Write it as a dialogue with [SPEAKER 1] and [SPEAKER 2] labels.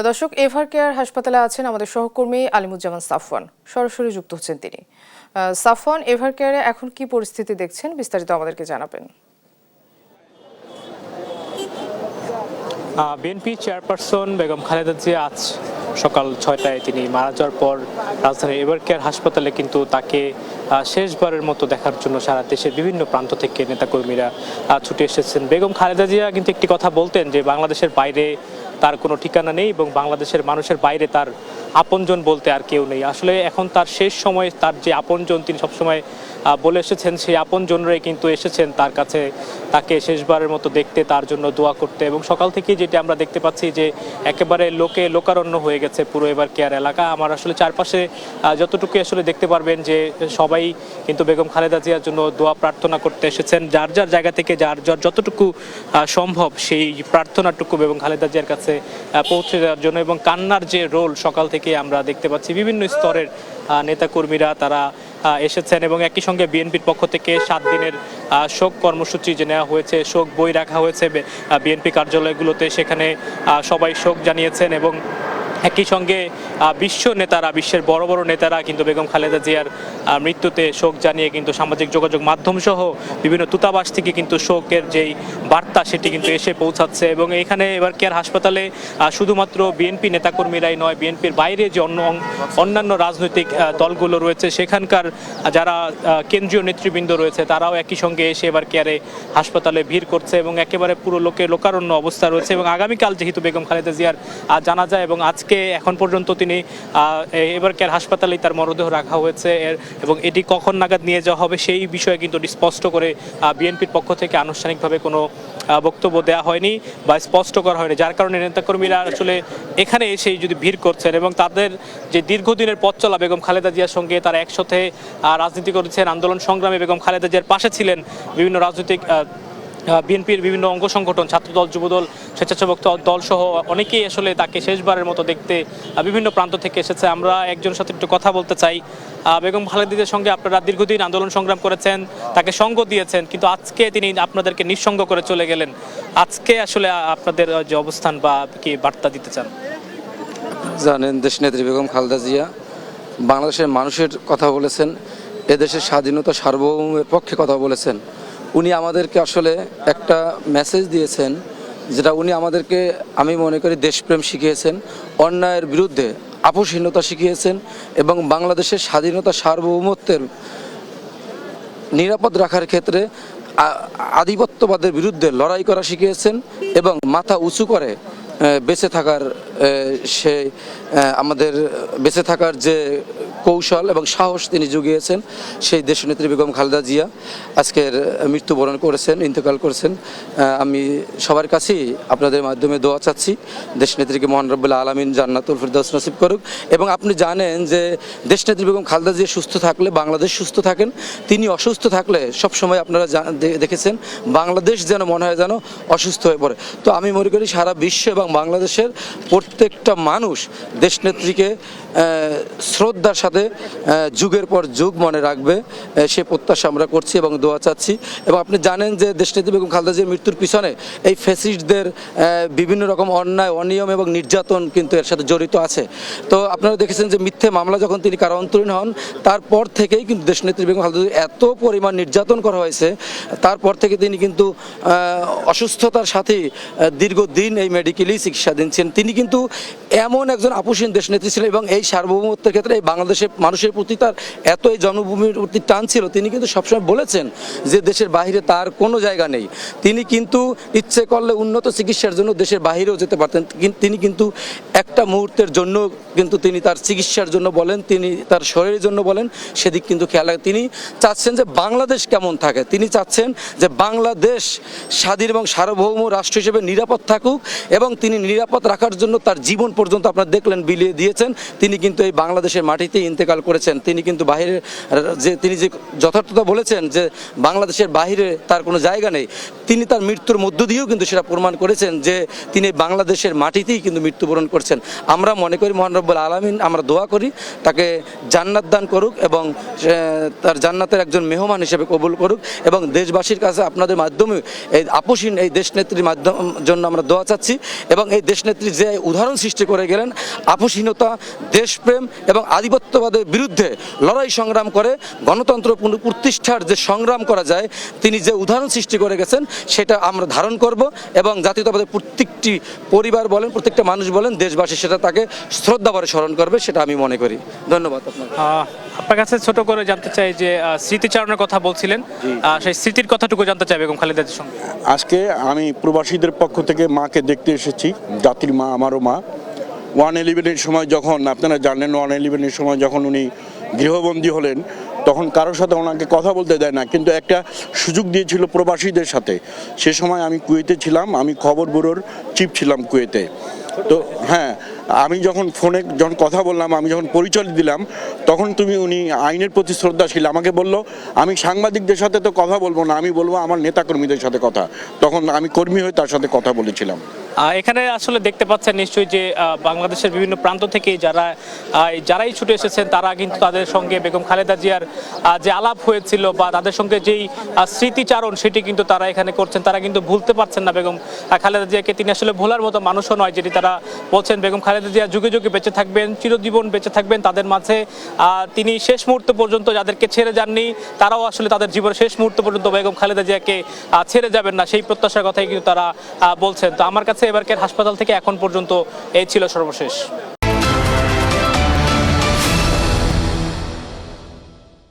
[SPEAKER 1] দর্শক, ever care হাসপাতালে আছেন আমাদের সহকর্মী আলিমুজ্জামান সাফওয়ান, সরাসরি যুক্ত হচ্ছেন তিনি। সাফওয়ান, এভার কেয়ারে এখন কি পরিস্থিতি দেখছেন, বিস্তারিত আমাদেরকে জানাবেন।
[SPEAKER 2] বিএনপি চেয়ারপারসন বেগম খালেদা জিয়া আজ সকাল 6টায় তিনি মারা যাওয়ার পর রাজধানীর এভার কেয়ার হাসপাতালে কিন্তু তাকে শেষবারের মতো দেখার জন্য সারা দেশের বিভিন্ন প্রান্ত থেকে নেতাকর্মীরা ছুটে এসেছেন। বেগম খালেদা জিয়া কিন্তু একটি কথা বলতেন যে বাংলাদেশের বাইরে তার কোনো ঠিকানা নেই এবং বাংলাদেশের মানুষের বাইরে তার আপনজন বলতে আর কেউ নেই। আসলে এখন তার শেষ সময় তার যে আপনজন তিনি সবসময় বলে এসেছেন, সেই আপনজনরাই কিন্তু এসেছেন তার কাছে তাকে শেষবারের মতো দেখতে, তার জন্য দোয়া করতে। এবং সকাল থেকে যেটা আমরা দেখতে পাচ্ছি যে একেবারে লোকারণ্য হয়ে গেছে পুরো এভার কেয়ার এলাকা। আমার আসলে চারপাশে যতটুকু আসলে দেখতে পারবেন যে সবাই কিন্তু বেগম খালেদা জিয়ার জন্য দোয়া প্রার্থনা করতে এসেছেন। যার যার জায়গা থেকে যার যতটুকু সম্ভব সেই প্রার্থনাটুকু বেগম খালেদা জিয়ার কাছে পৌঁছে দেওয়ার জন্য। এবং কান্নার যে রোল সকাল থেকে আমরা দেখতে পাচ্ছি, বিভিন্ন স্তরের নেতাকর্মীরা তারা এসেছেন এবং একই সঙ্গে বিএনপির পক্ষ থেকে 7 দিনের শোক কর্মসূচি যে নেওয়া হয়েছে, শোক বই রাখা হয়েছে বিএনপি কার্যালয়গুলোতে, সেখানে সবাই শোক জানিয়েছেন। এবং একই সঙ্গে বিশ্বের বড় বড় নেতারা কিন্তু বেগম খালেদা জিয়ার মৃত্যুতে শোক জানিয়ে কিন্তু সামাজিক যোগাযোগ মাধ্যম সহ বিভিন্ন দূতাবাস থেকে কিন্তু শোকের যেই বার্তা সেটি কিন্তু এসে পৌঁছাচ্ছে। এবং এখানে এভার কেয়ার হাসপাতালে শুধুমাত্র বিএনপি নেতাকর্মীরাই নয়, বিএনপির বাইরে যে অন্যান্য রাজনৈতিক দলগুলো রয়েছে, সেখানকার যারা কেন্দ্রীয় নেতৃবৃন্দ রয়েছে তারাও একই সঙ্গে এসে এভার কেয়ারে হাসপাতালে ভিড় করছে এবং একেবারে পুরো লোকারণ্য অবস্থা রয়েছে। এবং আগামীকাল যেহেতু বেগম খালেদা জিয়ার জানাজা এবং আজকে এখন পর্যন্ত তিনি এভার কেয়ার হাসপাতালেই তার মরদেহ রাখা হয়েছে এবং এটি কখন নাগাদ নিয়ে যাওয়া হবে সেই বিষয়ে কিন্তু স্পষ্ট করে বিএনপির পক্ষ থেকে আনুষ্ঠানিকভাবে কোনো বক্তব্য দেওয়া হয়নি বা স্পষ্ট করা হয়নি, যার কারণে নেতাকর্মীরা আসলে এখানে এসেই যদি ভিড় করছেন এবং তাদের যে দীর্ঘদিনের পথ চলা বেগম খালেদা জিয়ার সঙ্গে তারা একসাথে রাজনীতি করেছেন, আন্দোলন সংগ্রামে বেগম খালেদা জিয়ার পাশে ছিলেন, বিভিন্ন রাজনৈতিক বিএনপির বিভিন্ন অঙ্গ সংগঠন, ছাত্রদল, যুবদল, স্বেচ্ছাসেবক দল সহ অনেকেই আসলে তাকে শেষবারের মতো দেখতে বিভিন্ন প্রান্ত থেকে এসেছে। আমরা একজনের সাথে একটু কথা বলতে চাই। বেগম খালেদার সঙ্গে আপনারা দীর্ঘদিন আন্দোলন সংগ্রাম করেছেন, তাকে সঙ্গ দিয়েছেন, কিন্তু আজকে তিনি আপনাদেরকে নিঃসঙ্গ করে চলে গেলেন। আজকে আসলে আপনাদের যে অবস্থান বা কি বার্তা দিতে চান?
[SPEAKER 3] জানেন, দেশনেত্রী বেগম খালেদা জিয়া বাংলাদেশের মানুষের কথা বলেছেন, এদেশের স্বাধীনতা সার্বভৌমের পক্ষে কথা বলেছেন। উনি আমাদেরকে আসলে একটা মেসেজ দিয়েছেন, যেটা উনি আমাদেরকে, আমি মনে করি, দেশপ্রেম শিখিয়েছেন, অন্যায়ের বিরুদ্ধে আপোষহীনতা শিখিয়েছেন এবং বাংলাদেশের স্বাধীনতা সার্বভৌমত্বের নিরাপদ রাখার ক্ষেত্রে আধিপত্যবাদের বিরুদ্ধে লড়াই করা শিখিয়েছেন এবং মাথা উঁচু করে বেঁচে থাকার আমাদের বেঁচে থাকার যে কৌশল এবং সাহস তিনি জুগিয়েছেন, সেই দেশনেত্রী বেগম খালেদা জিয়া আজকের মৃত্যুবরণ করেছেন, ইন্তেকাল করেছেন। আমি সবার কাছেই আপনাদের মাধ্যমে দোয়া চাচ্ছি, দেশনেত্রীকে মহান রব্বুল আলামিন জান্নাতুল ফিরদাউস নসিব করুক। এবং আপনি জানেন যে দেশনেত্রী বেগম খালেদা জিয়া সুস্থ থাকলে বাংলাদেশ সুস্থ থাকেন, তিনি অসুস্থ থাকলে সবসময় আপনারা দেখেছেন বাংলাদেশ যেন মনে হয় যেন অসুস্থ হয়ে পড়ে। তো আমি মনে করি সারা বিশ্ব এবং বাংলাদেশের প্রত্যেকটা মানুষ দেশনেত্রীকে শ্রদ্ধার সাথে যুগের পর যুগ মনে রাখবে, সে প্রত্যাশা আমরা করছি এবং দোয়া চাচ্ছি। এবং আপনি জানেন যে দেশনেত্রী বেগম খালেদা জিয়ার মৃত্যুর পিছনে এই ফ্যাসিস্টদের বিভিন্ন রকম অন্যায়, অনিয়ম এবং নির্যাতন কিন্তু এর সাথে জড়িত আছে। তো আপনারা দেখেছেন যে মিথ্যে মামলা যখন তিনি কারান্তরীণ হন, তারপর থেকেই কিন্তু দেশনেত্রী বেগম খালেদা জিয়া এত পরিমাণ নির্যাতন করা হয়েছে, তারপর থেকে তিনি কিন্তু অসুস্থতার সাথে দীর্ঘদিন এই মেডিকেলেই চিকিৎসাধীন ছিলেন। তিনি কিন্তু এমন একজন আপোষহীন দেশনেত্রী ছিলেন এবং এই সার্বভৌমত্বের ক্ষেত্রে এই বাংলাদেশের মানুষের প্রতি তার এত এই জন্মভূমির প্রতি টান ছিল, তিনি কিন্তু সবসময় বলেছেন যে দেশের বাইরে তার কোনো জায়গা নেই। তিনি কিন্তু ইচ্ছে করলে উন্নত চিকিৎসার জন্য দেশের বাইরেও যেতে পারতেন, তিনি কিন্তু একটা মুহূর্তের জন্য কিন্তু তিনি তার চিকিৎসার জন্য বলেন, তিনি তার শরীরের জন্য বলেন, সেদিক কিন্তু খেয়াল রাখেন। তিনি চাচ্ছেন যে বাংলাদেশ কেমন থাকে, তিনি চাচ্ছেন যে বাংলাদেশ স্বাধীন এবং সার্বভৌম রাষ্ট্র হিসেবে নিরাপদ থাকুক এবং তিনি নিরাপদ রাখার জন্য তার জীবন পর্যন্ত আপনারা দেখলেন বিলিয়ে দিয়েছেন। তিনি কিন্তু এই বাংলাদেশের মাটিতে ইন্তেকাল করেছেন। তিনি কিন্তু বাইরে তিনি যে যথার্থতা বলেছেন যে বাংলাদেশের বাইরে তার কোনো জায়গা নেই, তিনি তার মৃত্যুর মধ্য দিয়েও কিন্তু সেটা প্রমাণ করেছেন যে তিনি বাংলাদেশের মাটিতেই কিন্তু মৃত্যুবরণ করছেন। আমরা মনে করি মহান রব্বুল আলামিন, আমরা দোয়া করি তাকে জান্নাত দান করুক এবং তার জান্নাতের একজন মেহমান হিসেবে কবুল করুক। এবং দেশবাসীর কাছে আপনাদের মাধ্যমে এই আপোষহীন এই দেশনেত্রীর জন্য আমরা দোয়া চাচ্ছি এবং এই দেশনেত্রী যে উদাহরণ সৃষ্টি করে গেলেন। আপোষহীনতা, দেশপ্রেম এবং আধিপত্যবাদের বিরুদ্ধে লড়াই সংগ্রাম করে গণতন্ত্র প্রতিষ্ঠার যে সংগ্রাম করা যায়, তিনি যে উদাহরণ সৃষ্টি করে গেছেন সেটা আমরা ধারণ করব এবং জাতীয়তাবাদের প্রত্যেকটি পরিবার বলেন, প্রত্যেকটা মানুষ বলেন, দেশবাসী সেটা তাকে শ্রদ্ধা ভরে স্মরণ করবে, সেটা আমি মনে করি। ধন্যবাদ আপনাকে।
[SPEAKER 2] আপনার কাছে ছোট করে জানতে চাই যে স্মৃতিচারণের কথা বলছিলেন, সেই স্মৃতির কথাটুকু জানতে চাই বেগম খালেদা জিয়ার সঙ্গে।
[SPEAKER 4] আজকে আমি প্রবাসীদের পক্ষ থেকে মাকে দেখতে এসেছি, জাতির মা, আমারও মা। 1/11-এর সময় যখন, আপনারা জানেন, 1/11-এর সময় যখন উনি গৃহবন্দী হলেন, তখন কারোর সাথে ওনাকে কথা বলতে দেয় না, কিন্তু একটা সুযোগ দিয়েছিল প্রবাসীদের সাথে। সে সময় আমি কুয়েতে ছিলাম, আমি খবর ব্যুরোর চিফ ছিলাম কুয়েতে। তো হ্যাঁ, আমি যখন ফোনে কথা বললাম, আমি যখন পরিচয় দিলাম, তখন উনি আইনের প্রতি শ্রদ্ধাশীল। আমাকে বলল, আমি সাংবাদিকদের সাথে তো কথা বলবো না, আমি বলবো আমার নেতাকর্মীদের সাথে কথা। তখন আমি কর্মী হয়ে তার সাথে কথা বলেছিলাম।
[SPEAKER 2] এখানে আসলে দেখতে পাচ্ছেন নিশ্চয়ই যে বাংলাদেশের বিভিন্ন প্রান্ত থেকে যারাই ছুটে এসেছেন, তারা কিন্তু তাদের সঙ্গে বেগম খালেদা জিয়ার যে আলাপ হয়েছিল বা তাদের সঙ্গে যেই স্মৃতিচারণ, সেটি কিন্তু তারা এখানে করছেন। তারা কিন্তু ভুলতে পারছেন না বেগম খালেদা জিয়াকে। তিনি আসলে ভোলার মতো মানুষও নয়, যেটি তারা বলছেন। বেগম খালেদা জিয়া যুগে যুগে বেঁচে থাকবেন, চিরজীবন বেঁচে থাকবেন তাদের মাঝে। তিনি শেষ মুহূর্ত পর্যন্ত যাদেরকে ছেড়ে যাননি, তারাও আসলে তাদের জীবনের শেষ মুহূর্ত পর্যন্ত বেগম খালেদা জিয়াকে ছেড়ে যাবেন না, সেই প্রত্যাশার কথাই কিন্তু তারা বলছেন। তো আমার কাছে এবারকার হাসপাতাল থেকে এখন পর্যন্ত এই ছিল সর্বশেষ।